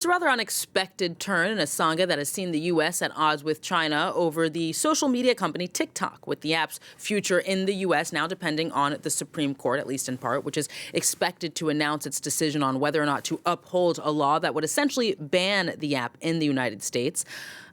It's a rather unexpected turn in a saga that has seen the U.S. at odds with China over the social media company TikTok, with the app's future in the U.S. now depending on the Supreme Court, at least in part, which is expected to announce its decision on whether or not to uphold a law that would essentially ban the app in the United States.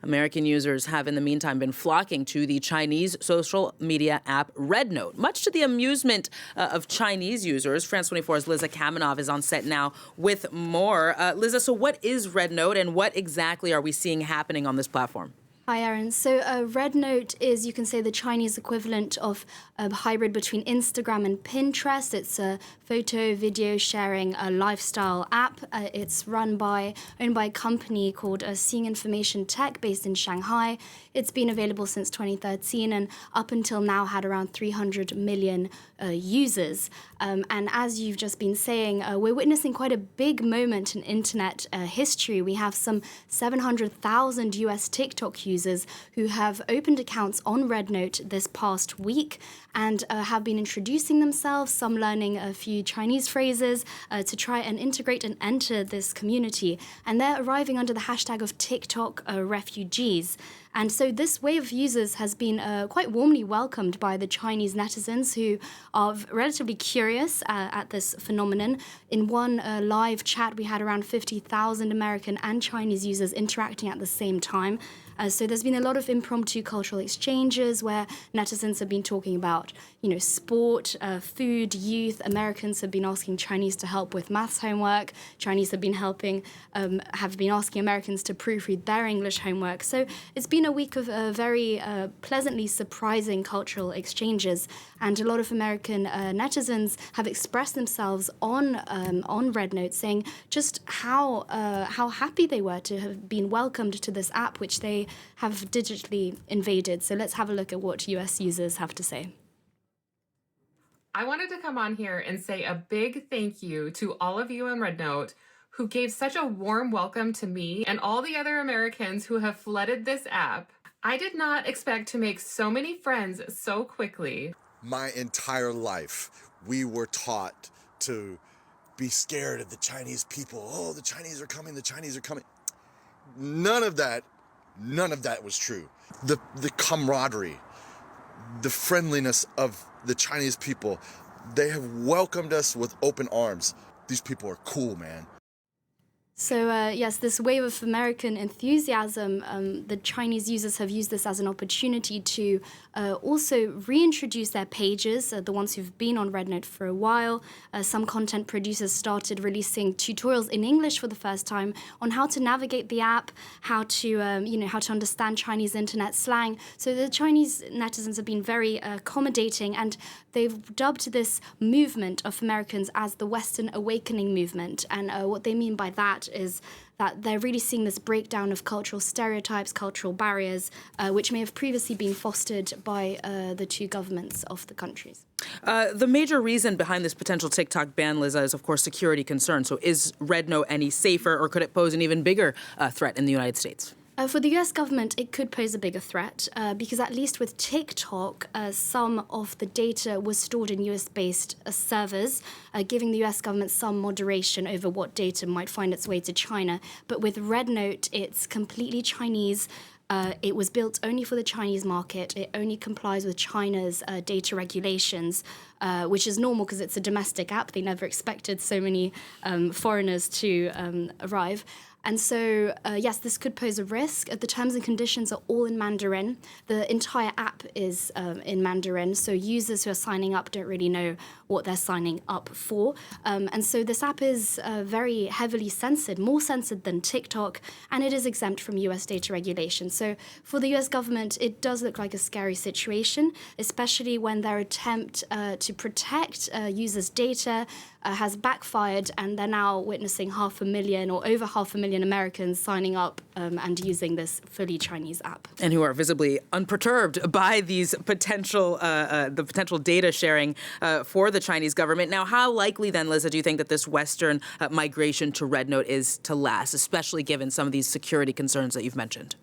American users have, in the meantime, been flocking to the Chinese social media app RedNote, much to the amusement of Chinese users. France 24's Liza Kamenov is on set now with more. Liza, so what is RedNote, and what exactly are we seeing happening on this platform? Hi, Aaron. So RedNote is, you can say, the Chinese equivalent of a hybrid between Instagram and Pinterest. It's a photo, video sharing, lifestyle app. It's owned by a company called Seeing Information Tech based in Shanghai. It's been available since 2013 and up until now had around 300 million users. And as you've just been saying, we're witnessing quite a big moment in internet history. We have some 700,000 US TikTok users who have opened accounts on RedNote this past week and have been introducing themselves, some learning a few Chinese phrases to try and integrate and enter this community. And they're arriving under the hashtag of TikTok refugees. And so this wave of users has been quite warmly welcomed by the Chinese netizens, who are relatively curious at this phenomenon. In one live chat, we had around 50,000 American and Chinese users interacting at the same time. So there's been a lot of impromptu cultural exchanges where netizens have been talking about, sport, food, youth. Americans have been asking Chinese to help with maths homework. Chinese have been asking Americans to proofread their English homework. So it's been a week of very pleasantly surprising cultural exchanges, and a lot of American netizens have expressed themselves on RedNote, saying just how happy they were to have been welcomed to this app, which they have digitally invaded. So let's have a look at what US users have to say. I wanted to come on here and say a big thank you to all of you on RedNote who gave such a warm welcome to me and all the other Americans who have flooded this app. I did not expect to make so many friends so quickly. My entire life, we were taught to be scared of the Chinese people. Oh, the Chinese are coming, the Chinese are coming. None of that was true. The camaraderie, the friendliness of the Chinese people, they have welcomed us with open arms. These people are cool, man. So yes, this wave of American enthusiasm, the Chinese users have used this as an opportunity to also reintroduce their pages, the ones who've been on RedNote for a while. Some content producers started releasing tutorials in English for the first time on how to navigate the app, how to understand Chinese internet slang. So the Chinese netizens have been very accommodating, and they've dubbed this movement of Americans as the Western Awakening movement. And what they mean by that is that they're really seeing this breakdown of cultural stereotypes, cultural barriers, which may have previously been fostered by the two governments of the countries. The major reason behind this potential TikTok ban, Liza, is, of course, security concerns. So is RedNote any safer, or could it pose an even bigger threat in the United States? For the US government, it could pose a bigger threat because at least with TikTok, some of the data was stored in US-based servers, giving the US government some moderation over what data might find its way to China. But with RedNote, it's completely Chinese. It was built only for the Chinese market. It only complies with China's data regulations, which is normal because it's a domestic app. They never expected so many foreigners to arrive. And so, yes, this could pose a risk. The terms and conditions are all in Mandarin. The entire app is in Mandarin, so users who are signing up don't really know what they're signing up for. And so this app is very heavily censored, more censored than TikTok, and it is exempt from US data regulation. So for the US government, it does look like a scary situation, especially when their attempt to protect users' data has backfired, and they're now witnessing 500,000 or over 500,000 Americans signing up and using this fully Chinese app. And who are visibly unperturbed by these potential data sharing for the Chinese government. Now, how likely then, Liza, do you think that this Western migration to RedNote is to last, especially given some of these security concerns that you've mentioned?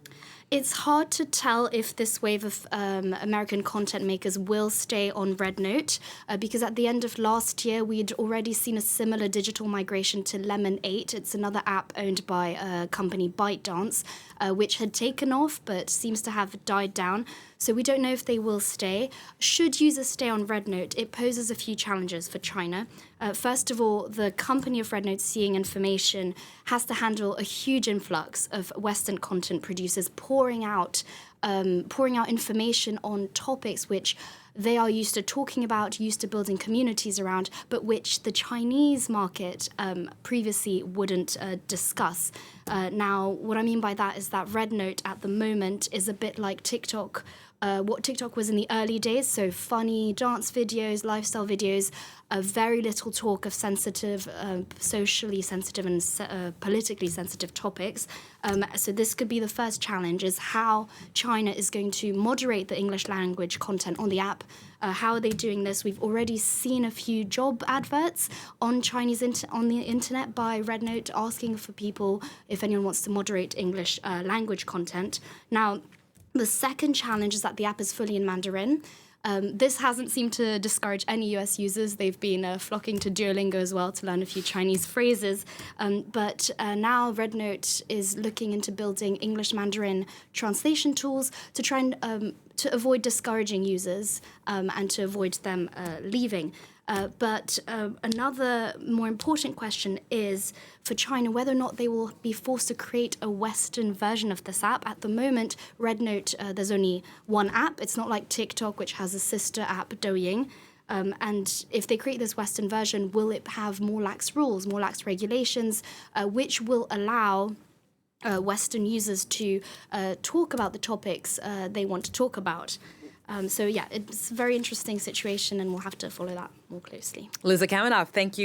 It's hard to tell if this wave of American content makers will stay on RedNote because at the end of last year, we'd already seen a similar digital migration to Lemon 8. It's another app owned by a company, ByteDance, which had taken off but seems to have died down. So we don't know if they will stay. Should users stay on RedNote, it poses a few challenges for China. First of all, the company of RedNote, Seeing Information, has to handle a huge influx of Western content producers pouring out information on topics which they are used to talking about, used to building communities around, but which the Chinese market previously wouldn't discuss. Now, what I mean by that is that RedNote at the moment is a bit like TikTok, what TikTok was in the early days, so funny dance videos, lifestyle videos, very little talk of sensitive, socially sensitive and politically sensitive topics. So this could be the first challenge, is how China is going to moderate the English language content on the app. How are they doing this? We've already seen a few job adverts on on the internet by RedNote asking for people if anyone wants to moderate English language content. Now, the second challenge is that the app is fully in Mandarin. This hasn't seemed to discourage any US users. They've been flocking to Duolingo as well to learn a few Chinese phrases. But now RedNote is looking into building English-Mandarin translation tools to try and to avoid discouraging users and to avoid them leaving. But another more important question is for China whether or not they will be forced to create a Western version of this app. At the moment, RedNote, there's only one app. It's not like TikTok, which has a sister app, Douyin. And if they create this Western version, will it have more lax rules, more lax regulations, which will allow Western users to talk about the topics they want to talk about? So yeah, it's a very interesting situation, and we'll have to follow that more closely. Liza Kamenoff, thank you.